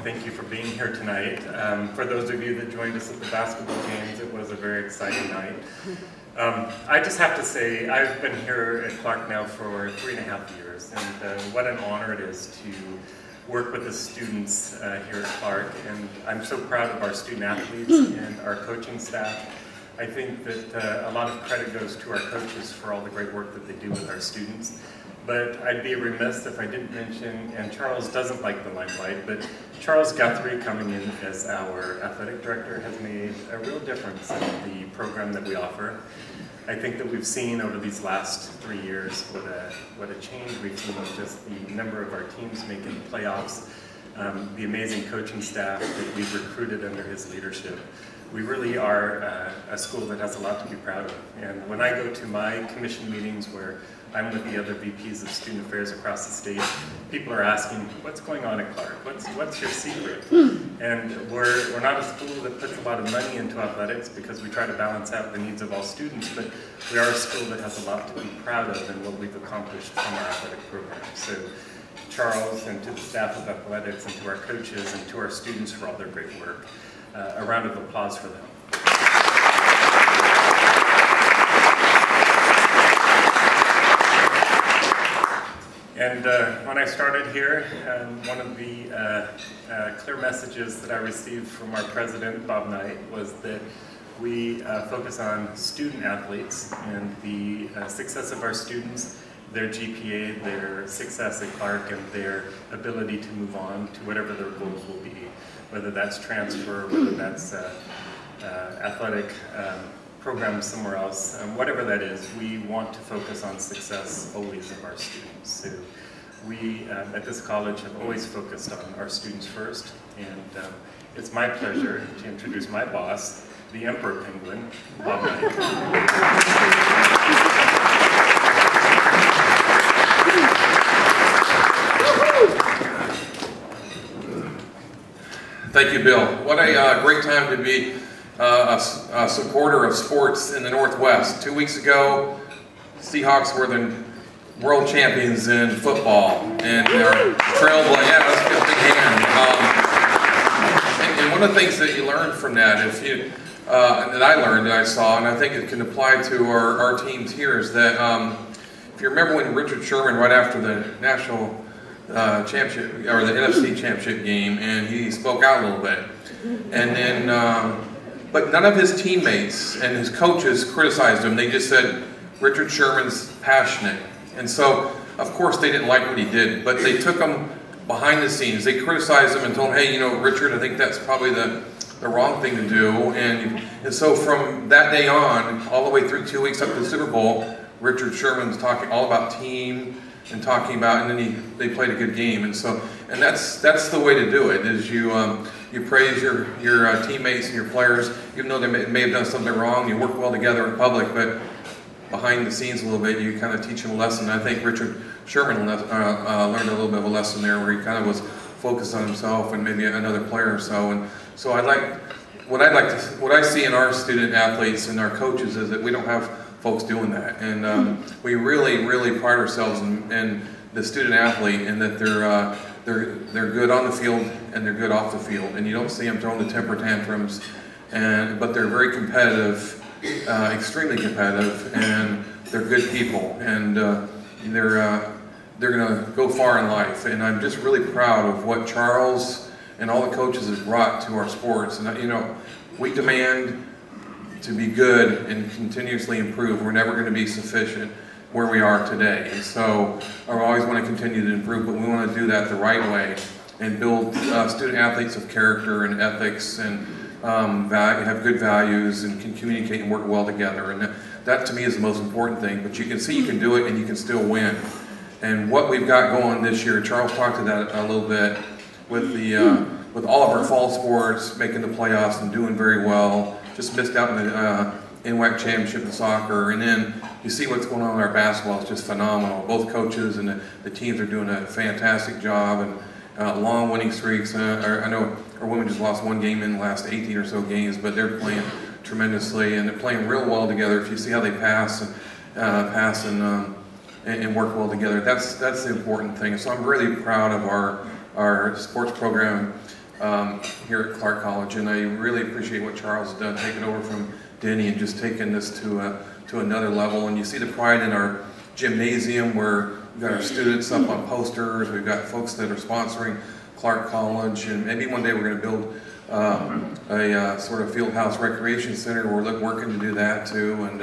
thank you for being here tonight. For those of you that joined us at the basketball games, it was a very exciting night. I just have to say, I've been here at Clark now for 3.5 years, and what an honor it is to work with the students here at Clark. And I'm so proud of our student athletes and our coaching staff. I think that a lot of credit goes to our coaches for all the great work that they do with our students. But I'd be remiss if I didn't mention, and Charles doesn't like the limelight, but Charles Guthrie coming in as our athletic director has made a real difference in the program that we offer. I think that we've seen over these last 3 years what a change we've seen with just the number of our teams making the playoffs, the amazing coaching staff that we've recruited under his leadership. We really are a school that has a lot to be proud of. And when I go to my commission meetings where I'm with the other VPs of student affairs across the state, people are asking, what's going on at Clark? What's your secret? And we're not a school that puts a lot of money into athletics because we try to balance out the needs of all students, but we are a school that has a lot to be proud of in what we've accomplished from our athletic program. So Charles, and to the staff of athletics, and to our coaches, and to our students for all their great work. A round of applause for them. And when I started here, one of the clear messages that I received from our president, Bob Knight, was that we focus on student athletes and the success of our students, their GPA, their success at Clark, and their ability to move on to whatever their goals will be, whether that's transfer, whether that's athletic programs somewhere else, whatever that is, we want to focus on success always of our students. So we at this college have always focused on our students first, and it's my pleasure to introduce my boss, the Emperor Penguin, Bob Knight. Thank you, Bill. What a great time to be a supporter of sports in the Northwest. 2 weeks ago, Seahawks were the world champions in football, and our trailblazer. Yeah, that's a good big hand. And one of the things that you learn from that, that I learned, that I saw, and I think it can apply to our teams here, is that if you remember when Richard Sherman, right after the national championship, or the NFC championship game, and he spoke out a little bit, and then but none of his teammates and his coaches criticized him. They just said Richard Sherman's passionate, and so of course they didn't like what he did, but they took him behind the scenes. They criticized him and told him, hey, you know, Richard, I think that's probably the wrong thing to do. And so from that day on, all the way through 2 weeks up to the Super Bowl, Richard Sherman's talking all about team and talking about, and then they played a good game, and that's the way to do it. Is you praise your teammates and your players, even though they may have done something wrong. You work well together in public, but behind the scenes a little bit, you kind of teach them a lesson. I think Richard Sherman learned a little bit of a lesson there, where he kind of was focused on himself and maybe another player or so. And so what I see in our student athletes and our coaches is that we don't have folks doing that, and we really pride ourselves in the student athlete, and that they're good on the field and they're good off the field, and you don't see them throwing the temper tantrums, but they're very competitive, extremely competitive, and they're good people, and they're going to go far in life. And I'm just really proud of what Charles and all the coaches have brought to our sports. And you know, we demand to be good and continuously improve. We're never going to be sufficient where we are today. And so I always want to continue to improve, but we want to do that the right way and build student athletes of character and ethics, and have good values, and can communicate and work well together. And that to me is the most important thing. But you can see you can do it, and you can still win. And what we've got going this year, Charles talked to that a little bit, with with all of our fall sports making the playoffs and doing very well. Just missed out in the NWAC championship in soccer, and then you see what's going on in our basketball. It's just phenomenal. Both coaches and the teams are doing a fantastic job, and long winning streaks. I know our women just lost one game in the last 18 or so games, but they're playing tremendously, and they're playing real well together. If you see how they pass and work well together, that's the important thing. So I'm really proud of our sports program here at Clark College, and I really appreciate what Charles has done, taking over from Denny and just taking this to another level. And you see the pride in our gymnasium, where we've got our students up on posters, we've got folks that are sponsoring Clark College, and maybe one day we're going to build a sort of field house recreation center. We're working to do that too, and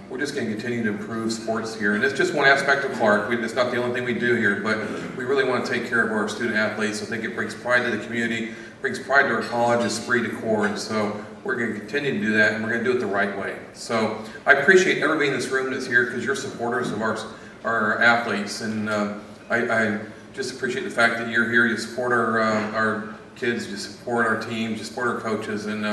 we're just going to continue to improve sports here. And it's just one aspect of Clark. It's not the only thing we do here, but we really want to take care of our student athletes. I think it brings pride to the community, brings pride to our college, esprit de corps, and so we're going to continue to do that, and we're going to do it the right way. So I appreciate everybody in this room that's here, because you're supporters of our athletes, and I just appreciate the fact that you're here. You support our kids, you support our teams, you support our coaches, and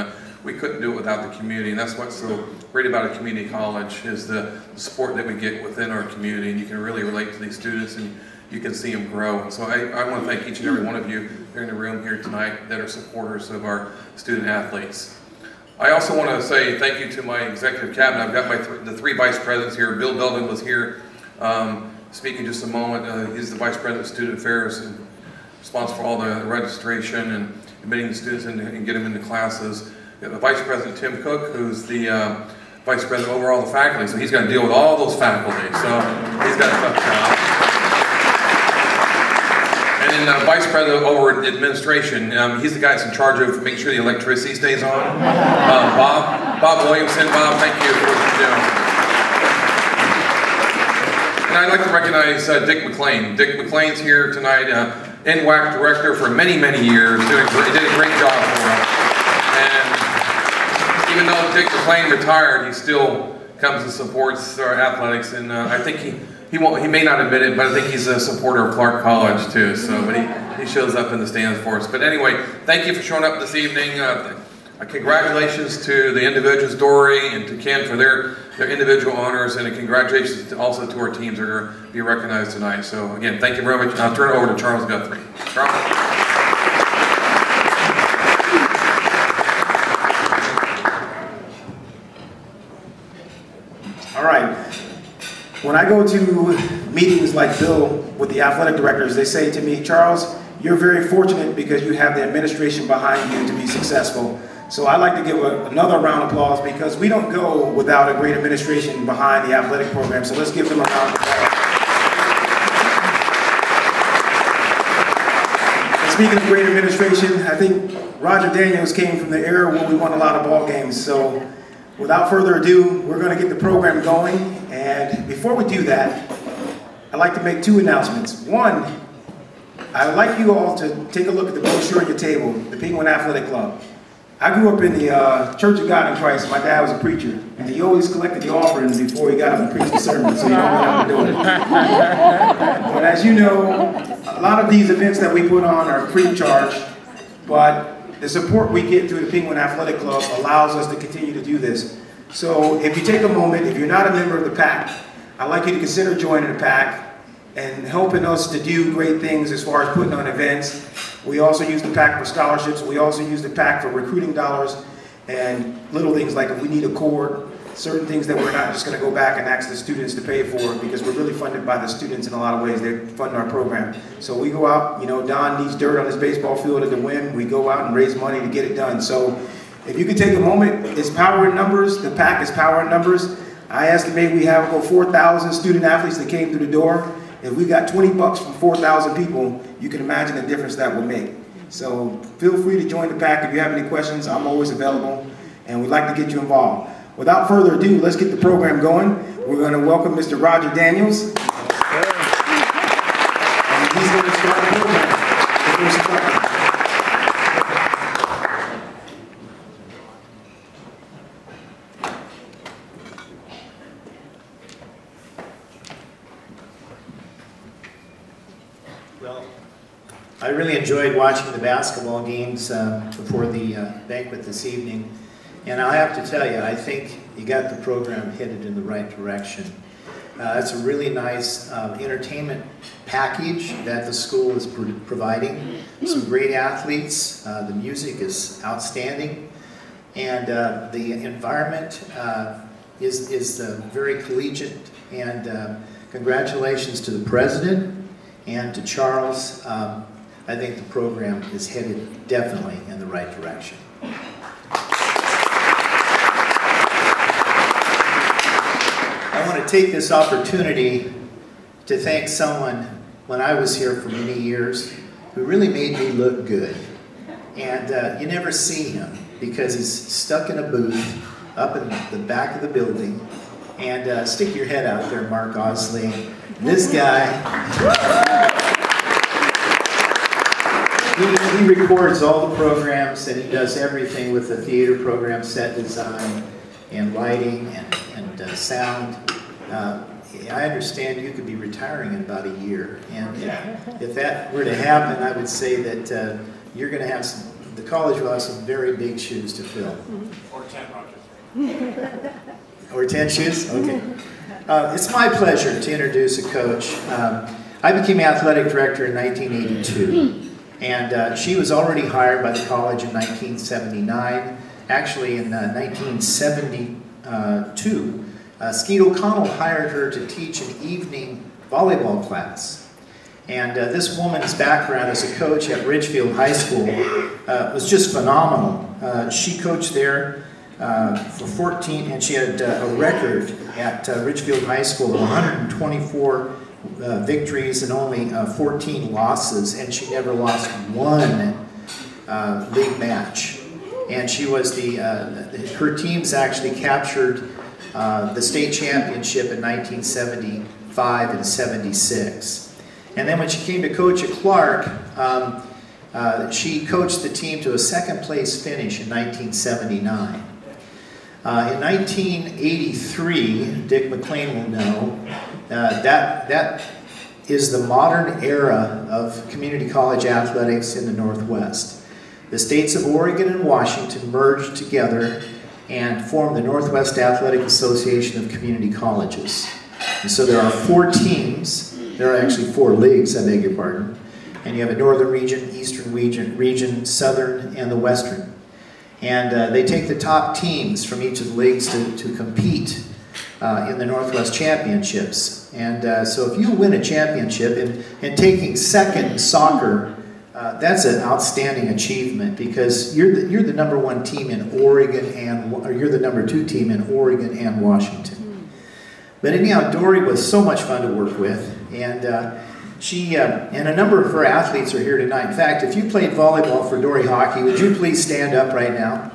we couldn't do it without the community. And that's what's so great about a community college, is the support that we get within our community, and you can really relate to these students, and you can see them grow. And so I want to thank each and every one of you here in the room here tonight that are supporters of our student athletes. I also want to say thank you to my executive cabinet. I've got the three vice presidents here. Bill Belden was here speaking just a moment. He's the vice president of student affairs and responsible for all the registration and admitting the students and get them into classes. We have the vice president, Tim Cook, who's the vice president over all the faculty. So he's got to deal with all those faculty. So he's got a tough job. And then vice president over administration, he's the guy that's in charge of making sure the electricity stays on. Bob Williamson. Bob, thank you for what you're doing. And I'd like to recognize Dick McLean. Dick McLean's here tonight, NWAC director for many, many years. Did a great job for us. And even though Dick McLean retired, he still comes and supports our athletics. And I think he may not admit it, but I think he's a supporter of Clark College too. So, but he shows up in the stands for us. But anyway, thank you for showing up this evening. Congratulations to the individuals, Dori and to Ken, for their individual honors, and congratulations also to our teams that are going to be recognized tonight. So again, thank you very much. I'll turn it over to Charles Guthrie. Charles. All right. When I go to meetings like Bill with the athletic directors, they say to me, Charles, you're very fortunate because you have the administration behind you to be successful. So I'd like to give another round of applause, because we don't go without a great administration behind the athletic program. So let's give them a round of applause. And speaking of great administration, I think Roger Daniels came from the era where we won a lot of ball games. So without further ado, we're going to get the program going. And before we do that, I'd like to make two announcements. One, I'd like you all to take a look at the brochure on your table, the Penguin Athletic Club. I grew up in the Church of God in Christ. My dad was a preacher, and he always collected the offering before he got up and preached the sermon, so you don't want to do it. But as you know, a lot of these events that we put on are free of charge, but the support we get through the Penguin Athletic Club allows us to continue to do this. So if you take a moment, if you're not a member of the PAC, I'd like you to consider joining the PAC and helping us to do great things as far as putting on events. We also use the PAC for scholarships. We also use the PAC for recruiting dollars and little things like if we need a cord, certain things that we're not just going to go back and ask the students to pay for, because we're really funded by the students in a lot of ways. They fund our program. So we go out, you know, Don needs dirt on his baseball field at the Win. We go out and raise money to get it done. So if you could take a moment, it's power in numbers. The PAC is power in numbers. I estimate we have over 4,000 student athletes that came through the door. If we got 20 bucks from 4,000 people, you can imagine the difference that will make. So feel free to join the PAC. If you have any questions, I'm always available, and we'd like to get you involved. Without further ado, let's get the program going. We're going to welcome Mr. Roger Daniels. And he's going to start the program. Well, I really enjoyed watching the basketball games before the banquet this evening. And I have to tell you, I think you got the program headed in the right direction. It's a really nice entertainment package that the school is providing. Some great athletes, the music is outstanding, and the environment is very collegiate. And congratulations to the president and to Charles. I think the program is headed definitely in the right direction. I want to take this opportunity to thank someone when I was here for many years who really made me look good. And you never see him because he's stuck in a booth up in the back of the building. And stick your head out there, Mark Osley. This guy, he records all the programs and he does everything with the theater program, set design, and lighting, and sound. I understand you could be retiring in about a year. And if that were to happen, I would say that you're going to have some, the college will have some very big shoes to fill. Or 10 Rogers. Or 10 shoes? Okay. It's my pleasure to introduce a coach. I became athletic director in 1982. And she was already hired by the college in 1979. Actually, in 1972, Skeet O'Connell hired her to teach an evening volleyball class. And this woman's background as a coach at Ridgefield High School was just phenomenal. She coached there for 14, and she had a record at Ridgefield High School of 124 victories and only 14 losses, and she never lost one league match. And she was her teams actually captured the state championship in 1975 and 76. And then when she came to coach at Clark, she coached the team to a second place finish in 1979. In 1983, Dick McLean will know, that is the modern era of community college athletics in the Northwest. The states of Oregon and Washington merged together and formed the Northwest Athletic Association of Community Colleges. And so there are 4 teams. There are actually 4 leagues, I beg your pardon. And you have a northern region, eastern region, southern, and the western. And they take the top teams from each of the leagues to compete in the Northwest Championships. And so if you win a championship, and taking second in soccer, that's an outstanding achievement because you're the number 1 team in Oregon or you're the number 2 team in Oregon and Washington. But anyhow, Dori was so much fun to work with, and she and a number of her athletes are here tonight. In fact, if you played volleyball for Dori Hawkey, would you please stand up right now?